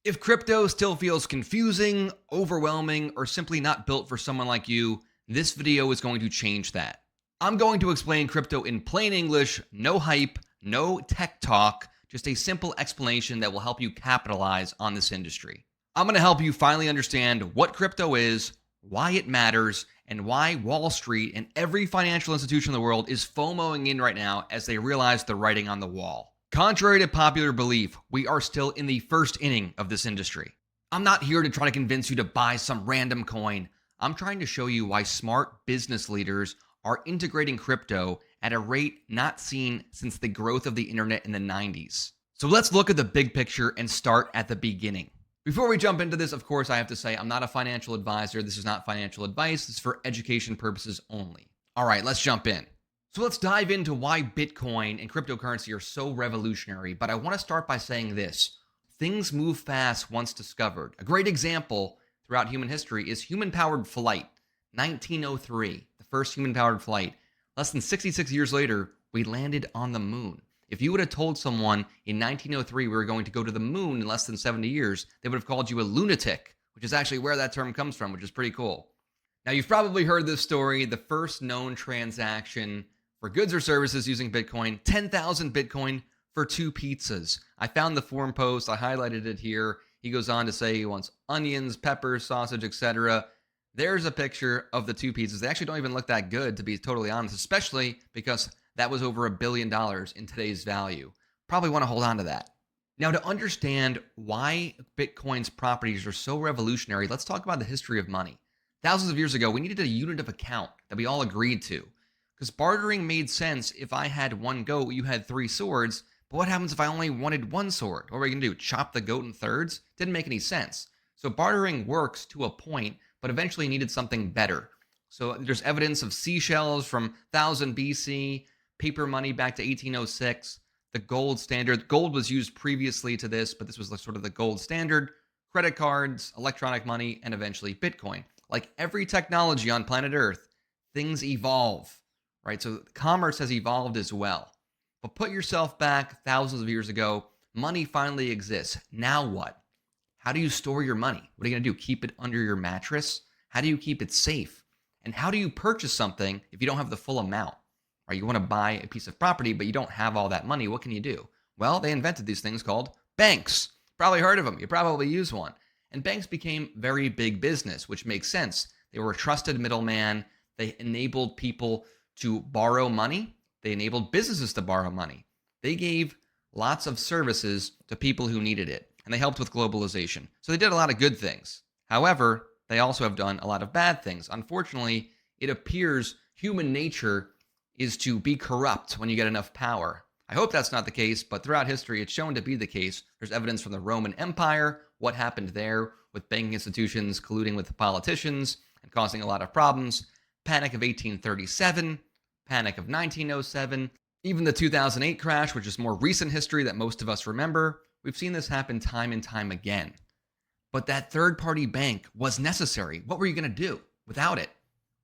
If crypto still feels confusing, overwhelming, or simply not built for someone like you, this video is going to change that. I'm going to explain crypto in plain English, no hype, no tech talk, just a simple explanation that will help you capitalize on this industry. I'm going to help you finally understand what crypto is, why it matters, and why Wall Street and every financial institution in the world is FOMOing in right now as they realize the writing on the wall. Contrary to popular belief, we are still in the first inning of this industry. I'm not here to try to convince you to buy some random coin. I'm trying to show you why smart business leaders are integrating crypto at a rate not seen since the growth of the internet in the 90s. So let's look at the big picture and start at the beginning. Before we jump into this, of course, I have to say I'm not a financial advisor. This is not financial advice. This is for education purposes only. All right, let's jump in. So let's dive into why Bitcoin and cryptocurrency are so revolutionary. But I want to start by saying this. Things move fast once discovered. A great example throughout human history is human-powered flight. 1903, the first human-powered flight. Less than 66 years later, we landed on the moon. If you would have told someone in 1903 we were going to go to the moon in less than 70 years, they would have called you a lunatic, which is actually where that term comes from, which is pretty cool. Now, you've probably heard this story. The first known transaction for goods or services using Bitcoin, 10,000 Bitcoin for 2 pizzas. I found the forum post. I highlighted it here. He goes on to say he wants onions, peppers, sausage, etc. There's a picture of the 2 pizzas. They actually don't even look that good, to be totally honest, especially because that was over $1 billion in today's value. Probably want to hold on to that. Now, to understand why Bitcoin's properties are so revolutionary, let's talk about the history of money. Thousands of years ago, we needed a unit of account that we all agreed to. Because bartering made sense. If I had 1 goat, you had 3 swords. But what happens if I only wanted 1 sword? What were we going to do? Chop the goat in thirds? Didn't make any sense. So bartering works to a point, but eventually needed something better. So there's evidence of seashells from 1000 BC, paper money back to 1806, the gold standard. Gold was used previously to this, but this was sort of the gold standard. Credit cards, electronic money, and eventually Bitcoin. Like every technology on planet Earth, things evolve. Right? So commerce has evolved as well. But put yourself back thousands of years ago, money finally exists. Now what? How do you store your money? What are you going to do? Keep it under your mattress? How do you keep it safe? And how do you purchase something if you don't have the full amount? Right? You want to buy a piece of property, but you don't have all that money. What can you do? Well, they invented these things called banks. Probably heard of them. You probably use one. And banks became very big business, which makes sense. They were a trusted middleman. They enabled people to borrow money. They enabled businesses to borrow money. They gave lots of services to people who needed it, and they helped with globalization. So they did a lot of good things. However, they also have done a lot of bad things. Unfortunately, it appears human nature is to be corrupt when you get enough power. I hope that's not the case, but throughout history, it's shown to be the case. There's evidence from the Roman Empire, what happened there with banking institutions colluding with the politicians and causing a lot of problems. Panic of 1837, Panic of 1907, even the 2008 crash, which is more recent history that most of us remember. We've seen this happen time and time again. But that third-party bank was necessary. What were you going to do without it?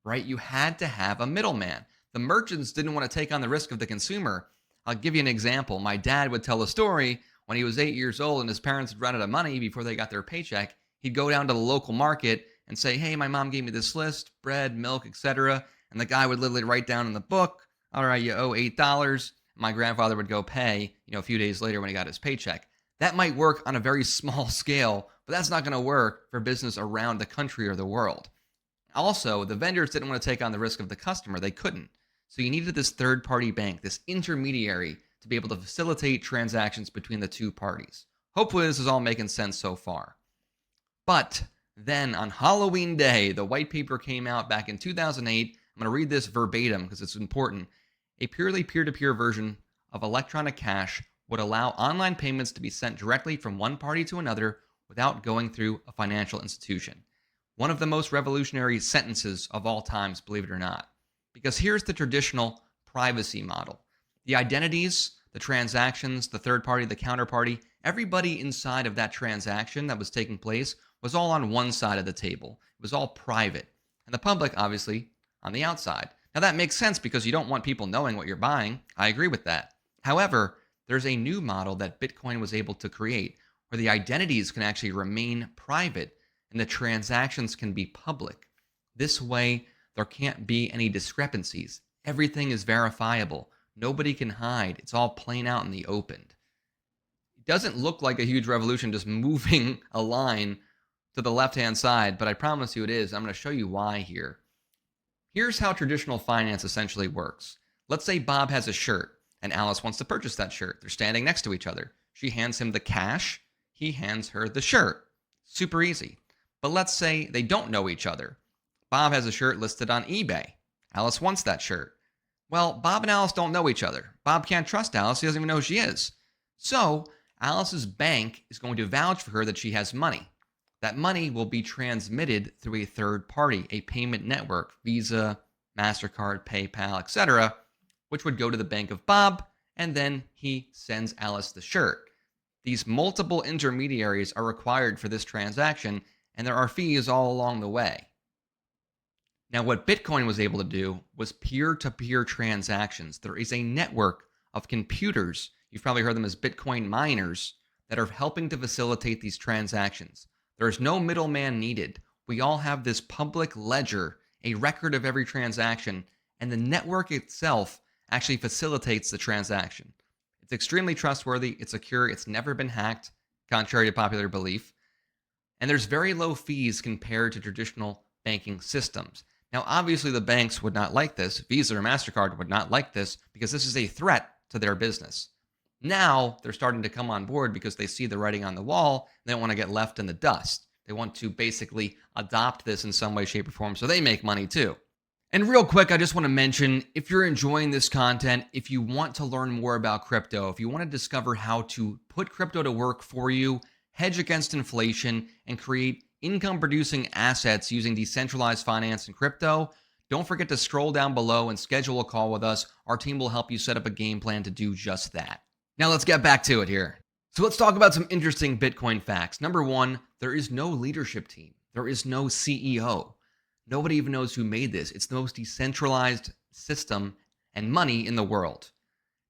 Right? You had to have a middleman. The merchants didn't want to take on the risk of the consumer. I'll give you an example. My dad would tell a story when he was 8 years old and his parents had run out of money before they got their paycheck. He'd go down to the local market and say, hey, my mom gave me this list, bread, milk, etc. And the guy would literally write down in the book, all right, you owe $8. My grandfather would go pay, a few days later when he got his paycheck. That might work on a very small scale, but that's not going to work for business around the country or the world. Also, the vendors didn't want to take on the risk of the customer. They couldn't. So you needed this third-party bank, this intermediary, to be able to facilitate transactions between the two parties. Hopefully this is all making sense so far. But then on Halloween Day, the white paper came out back in 2008. I'm going to read this verbatim because it's important. A purely peer-to-peer version of electronic cash would allow online payments to be sent directly from one party to another without going through a financial institution. One of the most revolutionary sentences of all times, believe it or not. Because here's the traditional privacy model. The identities, the transactions, the third party, the counterparty, everybody inside of that transaction that was taking place was all on one side of the table. It was all private. And the public, obviously, on the outside. Now that makes sense because you don't want people knowing what you're buying. I agree with that. However, there's a new model that Bitcoin was able to create where the identities can actually remain private and the transactions can be public. This way, there can't be any discrepancies. Everything is verifiable. Nobody can hide. It's all plain out in the open. It doesn't look like a huge revolution just moving a line to the left-hand side, but I promise you it is. I'm going to show you why here. Here's how traditional finance essentially works. Let's say Bob has a shirt and Alice wants to purchase that shirt. They're standing next to each other. She hands him the cash. He hands her the shirt. Super easy. But let's say they don't know each other. Bob has a shirt listed on eBay. Alice wants that shirt. Well, Bob and Alice don't know each other. Bob can't trust Alice. He doesn't even know who she is. So Alice's bank is going to vouch for her that she has money. That money will be transmitted through a third party, a payment network, Visa, MasterCard, PayPal, etc., which would go to the bank of Bob, and then he sends Alice the shirt. These multiple intermediaries are required for this transaction, and there are fees all along the way. Now, what Bitcoin was able to do was peer-to-peer transactions. There is a network of computers, you've probably heard them as Bitcoin miners, that are helping to facilitate these transactions. There is no middleman needed. We all have this public ledger, a record of every transaction, and the network itself actually facilitates the transaction. It's extremely trustworthy, it's secure, it's never been hacked, contrary to popular belief, and there's very low fees compared to traditional banking systems. Now, obviously, the banks would not like this. Visa or MasterCard would not like this because this is a threat to their business. Now, they're starting to come on board because they see the writing on the wall. They don't want to get left in the dust. They want to basically adopt this in some way, shape, or form so they make money too. And real quick, I just want to mention, if you're enjoying this content, if you want to learn more about crypto, if you want to discover how to put crypto to work for you, hedge against inflation, and create income-producing assets using decentralized finance and crypto, don't forget to scroll down below and schedule a call with us. Our team will help you set up a game plan to do just that. Now let's get back to it here. So let's talk about some interesting Bitcoin facts. Number one, there is no leadership team. There is no CEO. Nobody even knows who made this. It's the most decentralized system and money in the world.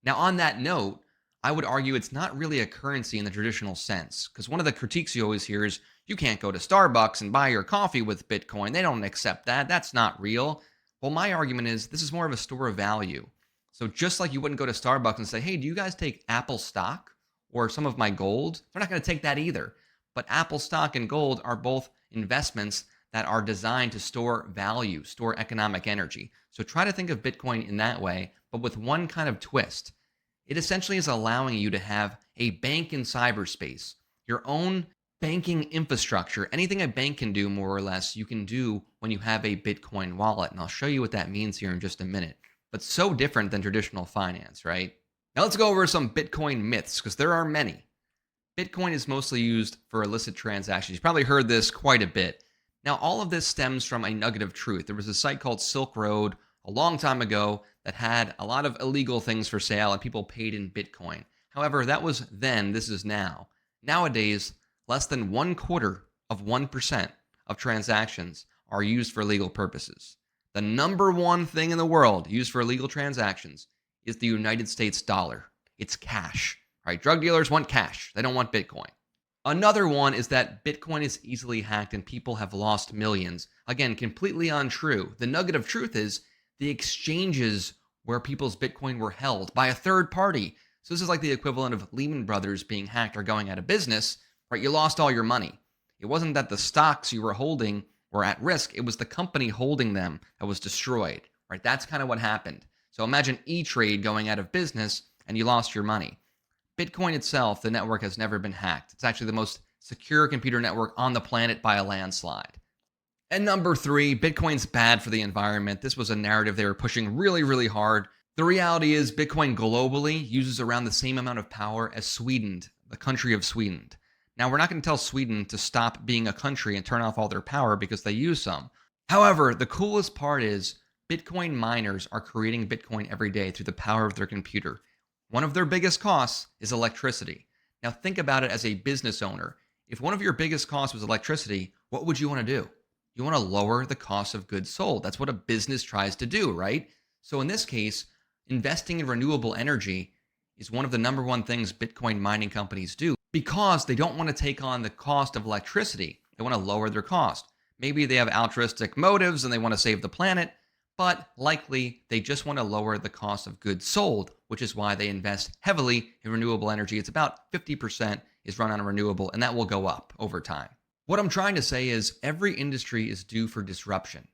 Now, on that note, I would argue it's not really a currency in the traditional sense, because one of the critiques you always hear is you can't go to Starbucks and buy your coffee with Bitcoin. They don't accept that. That's not real. Well, my argument is this is more of a store of value. So just like you wouldn't go to Starbucks and say, hey, do you guys take Apple stock or some of my gold? They're not going to take that either. But Apple stock and gold are both investments that are designed to store value, store economic energy. So try to think of Bitcoin in that way, but with one kind of twist. It essentially is allowing you to have a bank in cyberspace, your own banking infrastructure. Anything a bank can do, more or less, you can do when you have a Bitcoin wallet. And I'll show you what that means here in just a minute. But so different than traditional finance, right? Now let's go over some Bitcoin myths, because there are many. Bitcoin is mostly used for illicit transactions. You've probably heard this quite a bit. Now, all of this stems from a nugget of truth. There was a site called Silk Road a long time ago that had a lot of illegal things for sale and people paid in Bitcoin. However, that was then, this is now. Nowadays, less than 0.25% of transactions are used for legal purposes. The number one thing in the world used for illegal transactions is the United States dollar. It's cash, right? Drug dealers want cash. They don't want Bitcoin. Another one is that Bitcoin is easily hacked and people have lost millions. Again, completely untrue. The nugget of truth is the exchanges where people's Bitcoin were held by a third party. So this is like the equivalent of Lehman Brothers being hacked or going out of business, right? You lost all your money. It wasn't that the stocks you were holding were at risk. It was the company holding them that was destroyed, right? That's kind of what happened. So imagine E-Trade going out of business and you lost your money. Bitcoin itself, the network has never been hacked. It's actually the most secure computer network on the planet by a landslide. And number three, Bitcoin's bad for the environment. This was a narrative they were pushing really, really hard. The reality is Bitcoin globally uses around the same amount of power as Sweden, the country of Sweden. Now, we're not going to tell Sweden to stop being a country and turn off all their power because they use some. However, the coolest part is Bitcoin miners are creating Bitcoin every day through the power of their computer. One of their biggest costs is electricity. Now think about it as a business owner. If one of your biggest costs was electricity, what would you want to do? You want to lower the cost of goods sold. That's what a business tries to do, right? So in this case, investing in renewable energy is one of the number one things Bitcoin mining companies do. because they don't want to take on the cost of electricity. They want to lower their cost. Maybe they have altruistic motives and they want to save the planet, but likely they just want to lower the cost of goods sold, which is why they invest heavily in renewable energy. It's about 50% is run on renewable, and that will go up over time. What I'm trying to say is every industry is due for disruption.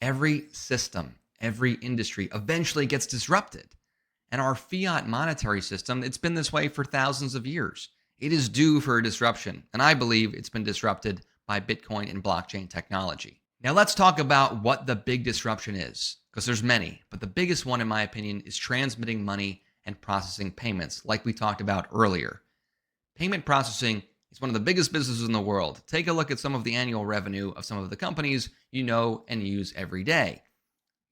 Every system, every industry eventually gets disrupted. And our fiat monetary system, it's been this way for thousands of years. It is due for a disruption, and I believe it's been disrupted by Bitcoin and blockchain technology. Now let's talk about what the big disruption is, because there's many, but the biggest one in my opinion is transmitting money and processing payments, like we talked about earlier. Payment processing is one of the biggest businesses in the world. Take a look at some of the annual revenue of some of the companies you know and use every day.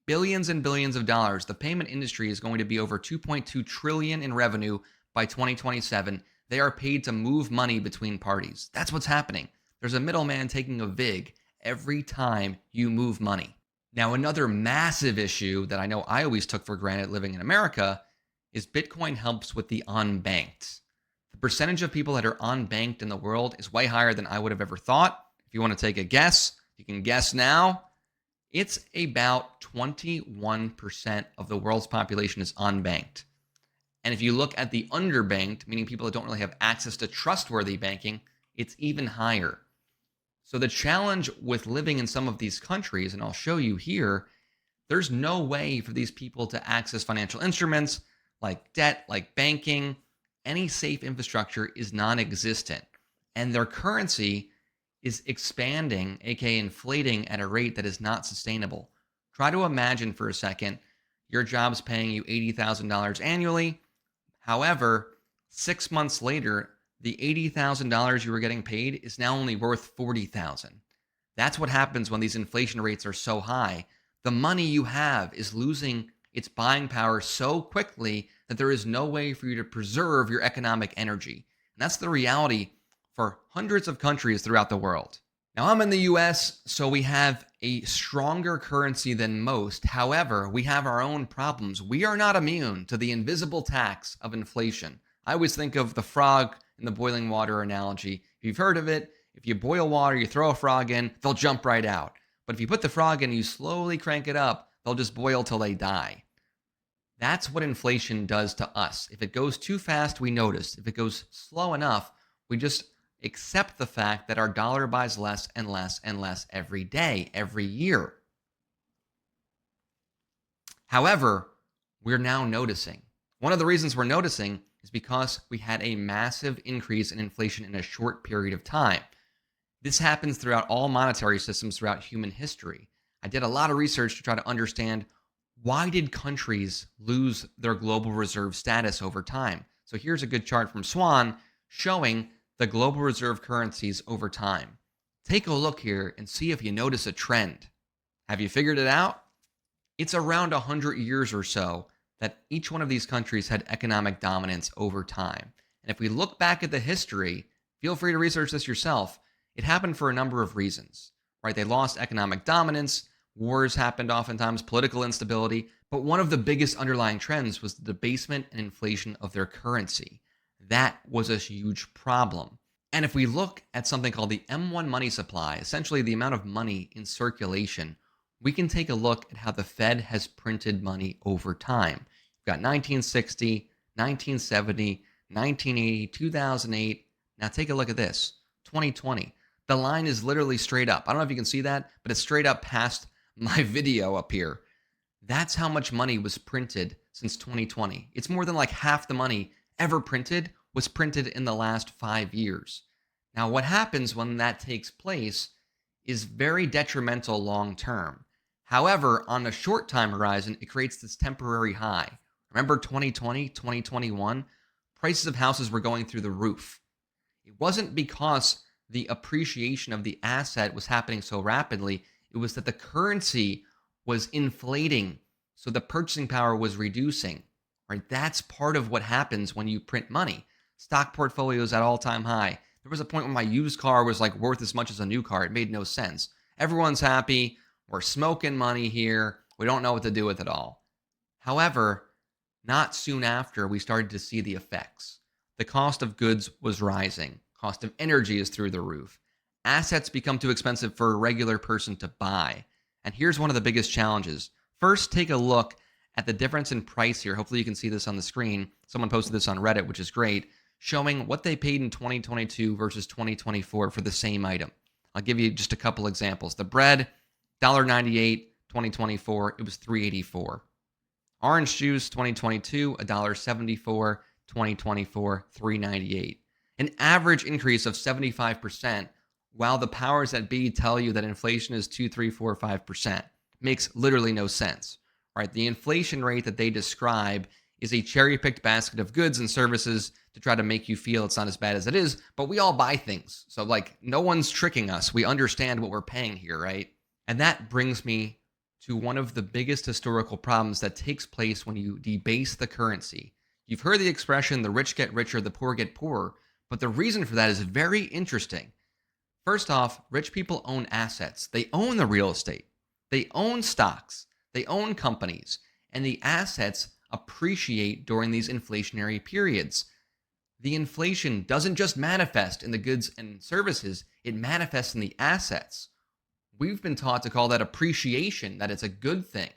Billions and billions of dollars. The payment industry is going to be over 2.2 trillion in revenue by 2027. They are paid to move money between parties. That's what's happening. There's a middleman taking a vig every time you move money. Now, another massive issue that I know I always took for granted living in America is Bitcoin helps with the unbanked. The percentage of people that are unbanked in the world is way higher than I would have ever thought. If you want to take a guess, you can guess now. It's about 21% of the world's population is unbanked. And if you look at the underbanked, meaning people that don't really have access to trustworthy banking, it's even higher. So the challenge with living in some of these countries, and I'll show you here, there's no way for these people to access financial instruments like debt, like banking. Any safe infrastructure is non-existent. And their currency is expanding, aka inflating at a rate that is not sustainable. Try to imagine for a second, your job's paying you $80,000 annually. However, 6 months later, the $80,000 you were getting paid is now only worth $40,000. That's what happens when these inflation rates are so high. The money you have is losing its buying power so quickly that there is no way for you to preserve your economic energy. And that's the reality for hundreds of countries throughout the world. Now, I'm in the US, so we have a stronger currency than most. However, we have our own problems. We are not immune to the invisible tax of inflation. I always think of the frog in the boiling water analogy. If you've heard of it, if you boil water, you throw a frog in, they'll jump right out. But if you put the frog in and you slowly crank it up, they'll just boil till they die. That's what inflation does to us. If it goes too fast, we notice. If it goes slow enough, we just accept the fact that our dollar buys less and less and less every day, every year. However, we're now noticing. One of the reasons we're noticing is because we had a massive increase in inflation in a short period of time. This happens throughout all monetary systems throughout human history. I did a lot of research to try to understand why did countries lose their global reserve status over time. So here's a good chart from Swan showing the global reserve currencies over time. Take a look here and see if you notice a trend. Have you figured it out? It's around 100 years or so that each one of these countries had economic dominance over time. And if we look back at the history, feel free to research this yourself, it happened for a number of reasons, right? They lost economic dominance, wars happened oftentimes, political instability, but one of the biggest underlying trends was the debasement and inflation of their currency. That was a huge problem. And if we look at something called the M1 money supply, essentially the amount of money in circulation, we can take a look at how the Fed has printed money over time. We've got 1960, 1970, 1980, 2008. Now take a look at this, 2020. The line is literally straight up. I don't know if you can see that, but it's straight up past my video up here. That's how much money was printed since 2020. It's more than like half the money ever printed was printed in the last 5 years. Now, what happens when that takes place is very detrimental long term. However, on a short time horizon, it creates this temporary high. Remember 2020, 2021? Prices of houses were going through the roof. It wasn't because the appreciation of the asset was happening so rapidly. It was that the currency was inflating, so the purchasing power was reducing. Right? That's part of what happens when you print money. Stock portfolios at all-time high. There was a point when my used car was like worth as much as a new car. It made no sense. Everyone's happy. We're smoking money here. We don't know what to do with it all. However, not soon after, we started to see the effects. the cost of goods was rising. Cost of energy is through the roof. Assets become too expensive for a regular person to buy. And here's one of the biggest challenges. First, take a look at the difference in price here. Hopefully you can see this on the screen. Someone posted this on Reddit, which is great, showing what they paid in 2022 versus 2024 for the same item. I'll give you just a couple examples. The bread, $1.98, 2024, it was $3.84. Orange juice, 2022, $1.74, 2024, $3.98. An average increase of 75%, while the powers that be tell you that inflation is 2, 3, 4, 5%. Makes literally no sense. Right? The inflation rate that they describe is a cherry-picked basket of goods and services to try to make you feel it's not as bad as it is, but we all buy things. So like no one's tricking us. We understand what we're paying here, right? And that brings me to one of the biggest historical problems that takes place when you debase the currency. You've heard the expression, the rich get richer, the poor get poorer, but the reason for that is very interesting. First off, rich people own assets. They own the real estate. They own stocks. They own companies. And the assets appreciate during these inflationary periods. The inflation doesn't just manifest in the goods and services, it manifests in the assets. We've been taught to call that appreciation, that it's a good thing.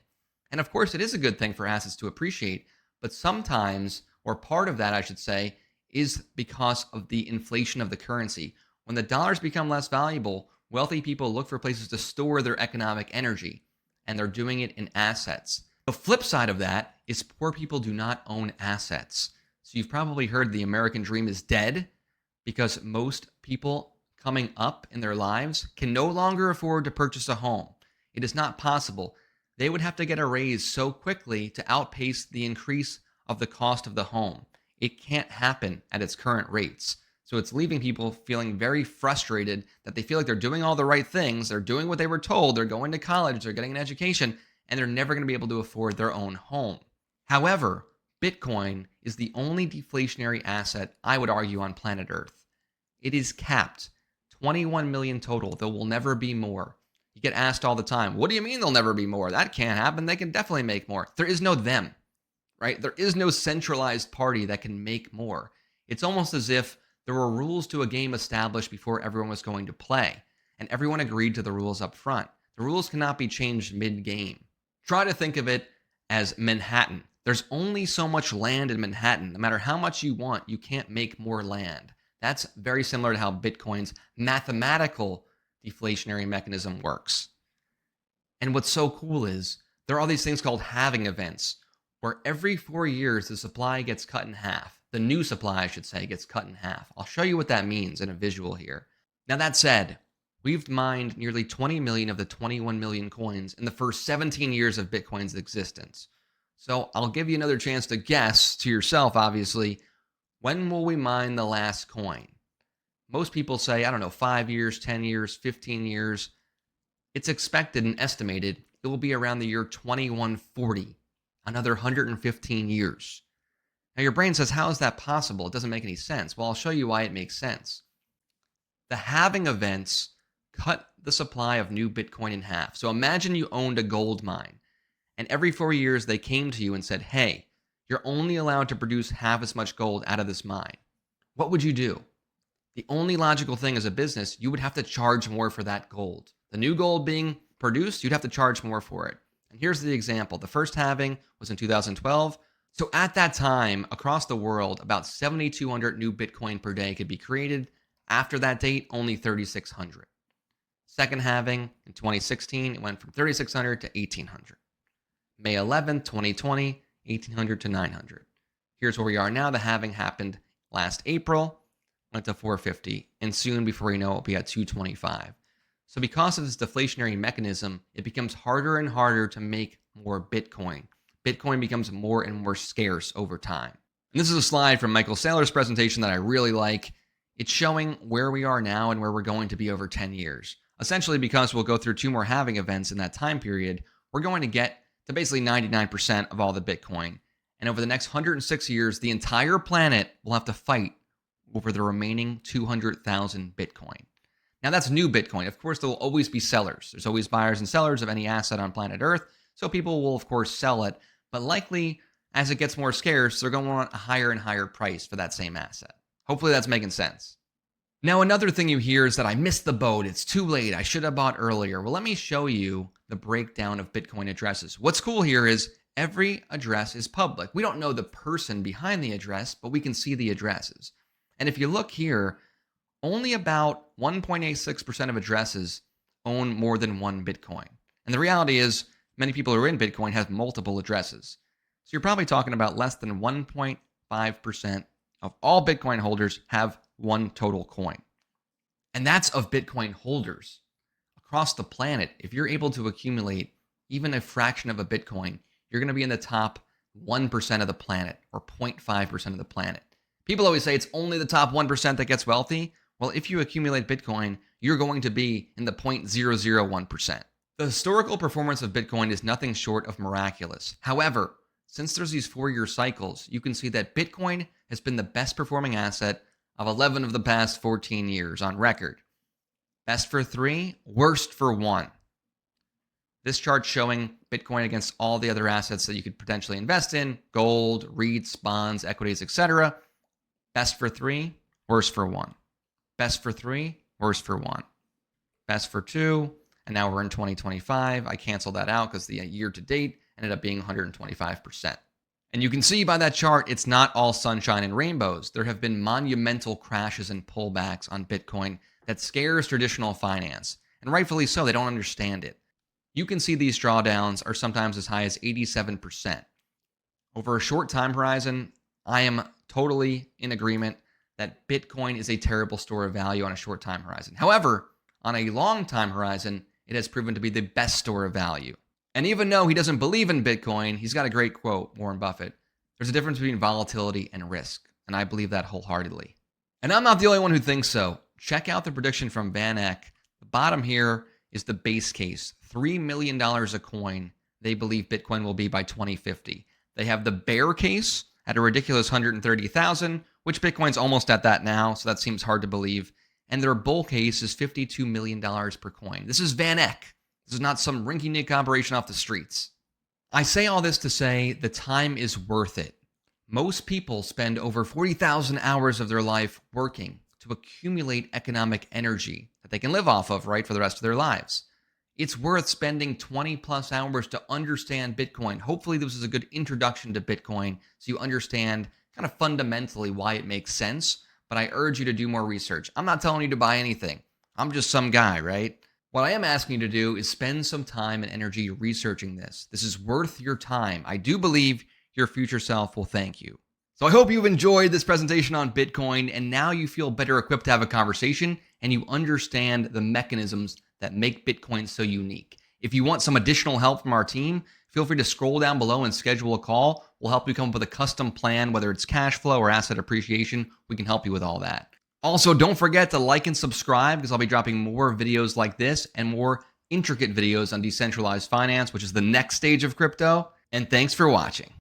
And of course, it is a good thing for assets to appreciate, but sometimes, or part of that, I should say, is because of the inflation of the currency. When the dollars become less valuable, wealthy people look for places to store their economic energy, and they're doing it in assets. The flip side of that is poor people do not own assets. So you've probably heard the American dream is dead because most people coming up in their lives can no longer afford to purchase a home. It is not possible. They would have to get a raise so quickly to outpace the increase of the cost of the home. It can't happen at its current rates. So it's leaving people feeling very frustrated that they feel like they're doing all the right things. They're doing what they were told. They're going to college. They're getting an education, and they're never going to be able to afford their own home. However, Bitcoin is the only deflationary asset, I would argue, on planet Earth. It is capped. 21 million total. There will never be more. You get asked all the time, what do you mean there'll never be more? That can't happen. They can definitely make more. There is no them, right? There is no centralized party that can make more. It's almost as if there were rules to a game established before everyone was going to play, and everyone agreed to the rules up front. The rules cannot be changed mid-game. Try to think of it as Manhattan. There's only so much land in Manhattan. No matter how much you want, you can't make more land. That's very similar to how Bitcoin's mathematical deflationary mechanism works. And what's so cool is there are all these things called halving events, where every 4 years the supply gets cut in half. The new supply, I should say, gets cut in half. I'll show you what that means in a visual here. Now that said, we've mined nearly 20 million of the 21 million coins in the first 17 years of Bitcoin's existence. So I'll give you another chance to guess to yourself, obviously, when will we mine the last coin? Most people say, 5 years, 10 years, 15 years. It's expected and estimated it will be around the year 2140, another 115 years. Now your brain says, how is that possible? It doesn't make any sense. Well, I'll show you why it makes sense. The halving events cut the supply of new Bitcoin in half. So imagine you owned a gold mine, and every 4 years they came to you and said, hey, you're only allowed to produce half as much gold out of this mine. What would you do? The only logical thing as a business, you would have to charge more for that gold. The new gold being produced, you'd have to charge more for it. And here's the example. The first halving was in 2012. So at that time, across the world, about 7,200 new Bitcoin per day could be created. After that date, only 3,600. Second halving in 2016, it went from 3,600 to 1,800. May 11th, 2020, 1,800 to 900. Here's where we are now. The halving happened last April, went to 450, and soon, before you know it, we'll be at 225. So because of this deflationary mechanism, it becomes harder and harder to make more Bitcoin. Bitcoin becomes more and more scarce over time. And this is a slide from Michael Saylor's presentation that I really like. It's showing where we are now and where we're going to be over 10 years. Essentially, because we'll go through 2 more halving events in that time period, we're going to get to basically 99% of all the Bitcoin. And over the next 106 years, the entire planet will have to fight over the remaining 200,000 Bitcoin. Now that's new Bitcoin. Of course, there will always be sellers. There's always buyers and sellers of any asset on planet Earth. So people will, of course, sell it. But likely As it gets more scarce, they're going to want a higher and higher price for that same asset. Hopefully that's making sense. Now, another thing you hear is that I missed the boat. It's too late. I should have bought earlier. Well, let me show you the breakdown of Bitcoin addresses. What's cool here is every address is public. We don't know the person behind the address, but we can see the addresses. And if you look here, only about 1.86% of addresses own more than one Bitcoin. And the reality is many people who are in Bitcoin have multiple addresses. So you're probably talking about less than 1.5% of all Bitcoin holders have one total coin. And that's of Bitcoin holders. Across the planet, if you're able to accumulate even a fraction of a Bitcoin, you're going to be in the top 1% of the planet or 0.5% of the planet. People always say it's only the top 1% that gets wealthy. Well, if you accumulate Bitcoin, you're going to be in the 0.001%. The historical performance of Bitcoin is nothing short of miraculous. However, since there's these 4-year cycles, you can see that Bitcoin has been the best performing asset of 11 of the past 14 years on record. Best for 3, worst for 1. This chart's showing Bitcoin against all the other assets that you could potentially invest in: gold, REITs, bonds, equities, etc. Best for 3, worst for 1. Best for 3, worst for 1. Best for 2, and now we're in 2025. I canceled that out because the year to date ended up being 125%. And you can see by that chart, it's not all sunshine and rainbows. There have been monumental crashes and pullbacks on Bitcoin that scares traditional finance. And rightfully so, they don't understand it. You can see these drawdowns are sometimes as high as 87%. Over a short time horizon, I am totally in agreement that Bitcoin is a terrible store of value on a short time horizon. However, on a long time horizon, it has proven to be the best store of value. And even though he doesn't believe in Bitcoin, he's got a great quote, Warren Buffett. There's a difference between volatility and risk, and I believe that wholeheartedly. And I'm not the only one who thinks so. Check out the prediction from Van Eck. The bottom here is the base case, $3 million a coin they believe Bitcoin will be by 2050. They have the bear case at a ridiculous 130,000, which Bitcoin's almost at that now, so that seems hard to believe. And their bull case is $52 million per coin. This is Van Eck. This is not some rinky-dink operation off the streets. I say all this to say the time is worth it. Most people spend over 40,000 hours of their life working to accumulate economic energy that they can live off of, right, for the rest of their lives. It's worth spending 20 plus hours to understand Bitcoin. Hopefully this is a good introduction to Bitcoin so you understand kind of fundamentally why it makes sense, but I urge you to do more research. I'm not telling you to buy anything. I'm just some guy, right? What I am asking you to do is spend some time and energy researching this. This is worth your time. I do believe your future self will thank you. So I hope you've enjoyed this presentation on Bitcoin, and now you feel better equipped to have a conversation and you understand the mechanisms that make Bitcoin so unique. If you want some additional help from our team, feel free to scroll down below and schedule a call. We'll help you come up with a custom plan, whether it's cash flow or asset appreciation. We can help you with all that. Also, don't forget to like and subscribe because I'll be dropping more videos like this and more intricate videos on decentralized finance, which is the next stage of crypto. And thanks for watching.